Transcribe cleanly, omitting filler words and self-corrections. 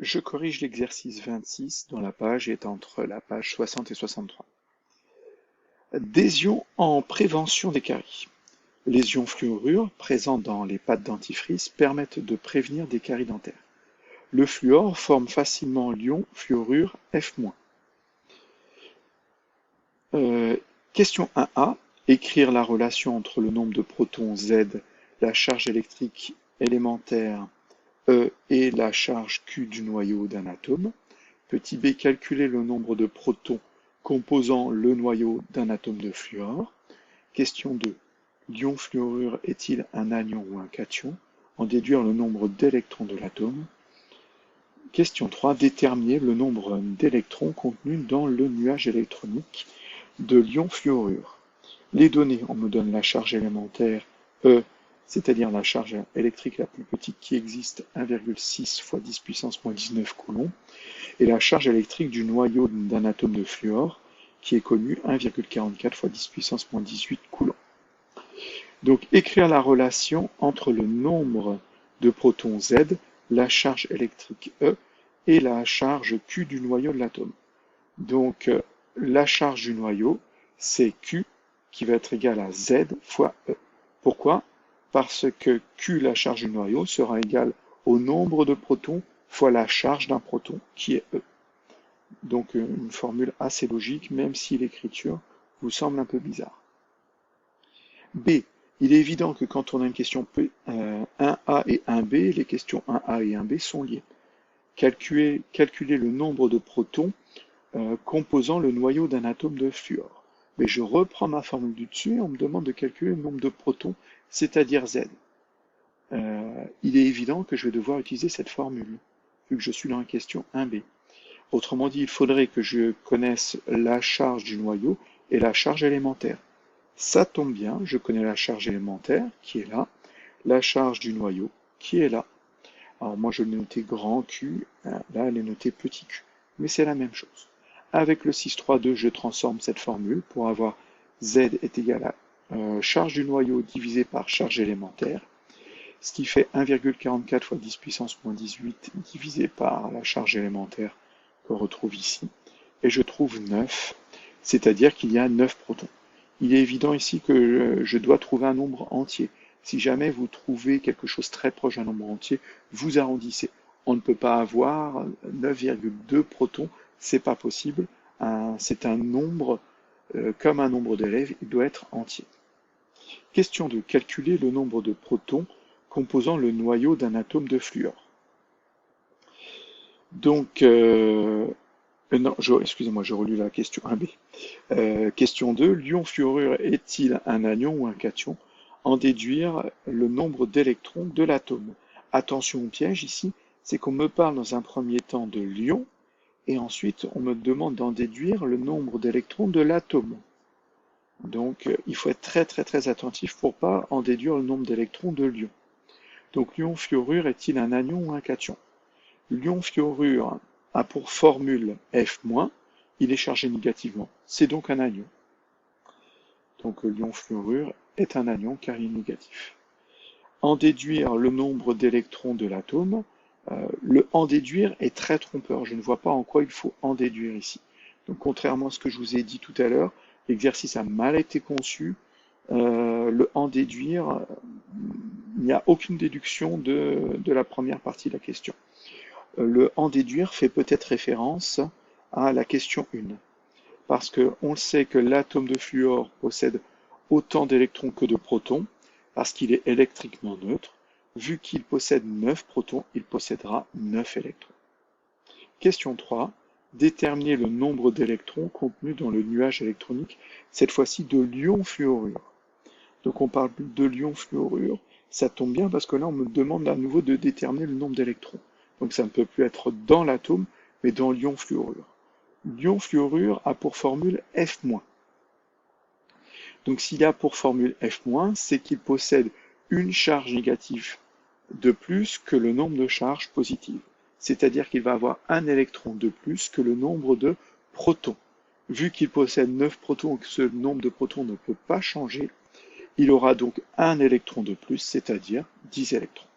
Je corrige l'exercice 26 dont la page est entre la page 60 et 63. Des ions en prévention des caries. Les ions fluorure présents dans les pâtes dentifrice permettent de prévenir des caries dentaires. Le fluor forme facilement l'ion fluorure F-. Question 1a. Écrire la relation entre le nombre de protons Z, la charge électrique élémentaire E et la charge Q du noyau d'un atome. Petit b. Calculer le nombre de protons composant le noyau d'un atome de fluor. Question 2. L'ion fluorure est-il un anion ou un cation? En déduire le nombre d'électrons de l'atome. Question 3. Déterminer le nombre d'électrons contenus dans le nuage électronique de l'ion fluorure. Les données, on me donne la charge élémentaire E, c'est-à-dire la charge électrique la plus petite qui existe, 1,6 fois 10 puissance moins 19 coulombs, et la charge électrique du noyau d'un atome de fluor, qui est connu, 1,44 fois 10 puissance moins 18 coulombs. Donc, écrire la relation entre le nombre de protons Z, la charge électrique E, et la charge Q du noyau de l'atome. Donc, la charge du noyau, c'est Q, qui va être égale à Z fois E. Pourquoi? Parce que Q, la charge du noyau, sera égale au nombre de protons fois la charge d'un proton, qui est E. Donc une formule assez logique, même si l'écriture vous semble un peu bizarre. B. Il est évident que quand on a une question 1A et 1B, les questions 1A et 1B sont liées. Calculer le nombre de protons composant le noyau d'un atome de fluor. Mais je reprends ma formule du dessus et on me demande de calculer le nombre de protons, c'est-à-dire Z. Il est évident que je vais devoir utiliser cette formule, vu que je suis dans la question 1B. Autrement dit, il faudrait que je connaisse la charge du noyau et la charge élémentaire. Ça tombe bien, je connais la charge élémentaire, qui est là, la charge du noyau, qui est là. Alors moi, je l'ai noté grand Q, là, elle est notée petit q, mais c'est la même chose. Avec le 6,3,2, je transforme cette formule pour avoir Z est égal à charge du noyau divisé par charge élémentaire, ce qui fait 1,44 fois 10 puissance moins 18 divisé par la charge élémentaire qu'on retrouve ici. Et je trouve 9, c'est-à-dire qu'il y a 9 protons. Il est évident ici que je dois trouver un nombre entier. Si jamais vous trouvez quelque chose très proche d'un nombre entier, vous arrondissez. On ne peut pas avoir 9,2 protons, c'est pas possible. C'est un nombre, comme un nombre d'élèves, il doit être entier. Question 2. Calculer le nombre de protons composant le noyau d'un atome de fluor. Donc, non, excusez-moi, je relis la question 1B. Question 2. L'ion fluorure est-il un anion ou un cation? En déduire le nombre d'électrons de l'atome. Attention au piège ici, c'est qu'on me parle dans un premier temps de l'ion, et ensuite on me demande d'en déduire le nombre d'électrons de l'atome. Donc il faut être très attentif pour ne pas en déduire le nombre d'électrons de l'ion. Donc l'ion fluorure est-il un anion ou un cation? L'ion fluorure a pour formule F-, il est chargé négativement, c'est donc un anion. Donc l'ion fluorure est un anion car il est négatif. En déduire le nombre d'électrons de l'atome, le en déduire est très trompeur, je ne vois pas en quoi il faut en déduire ici. Donc contrairement à ce que je vous ai dit tout à l'heure, l'exercice a mal été conçu, le en déduire, il n'y a aucune déduction de la première partie de la question. Le en déduire fait peut-être référence à la question 1, parce qu'on sait que l'atome de fluor possède autant d'électrons que de protons, parce qu'il est électriquement neutre. Vu qu'il possède 9 protons, il possédera 9 électrons. Question 3. Déterminer le nombre d'électrons contenus dans le nuage électronique, cette fois-ci de l'ion fluorure. Donc on parle de l'ion fluorure, ça tombe bien parce que là on me demande à nouveau de déterminer le nombre d'électrons. Donc ça ne peut plus être dans l'atome, mais dans l'ion fluorure. L'ion fluorure a pour formule F-. Donc s'il a pour formule F-, c'est qu'il possède une charge négative de plus que le nombre de charges positives. C'est-à-dire qu'il va avoir un électron de plus que le nombre de protons. Vu qu'il possède 9 protons et que ce nombre de protons ne peut pas changer, il aura donc un électron de plus, c'est-à-dire 10 électrons.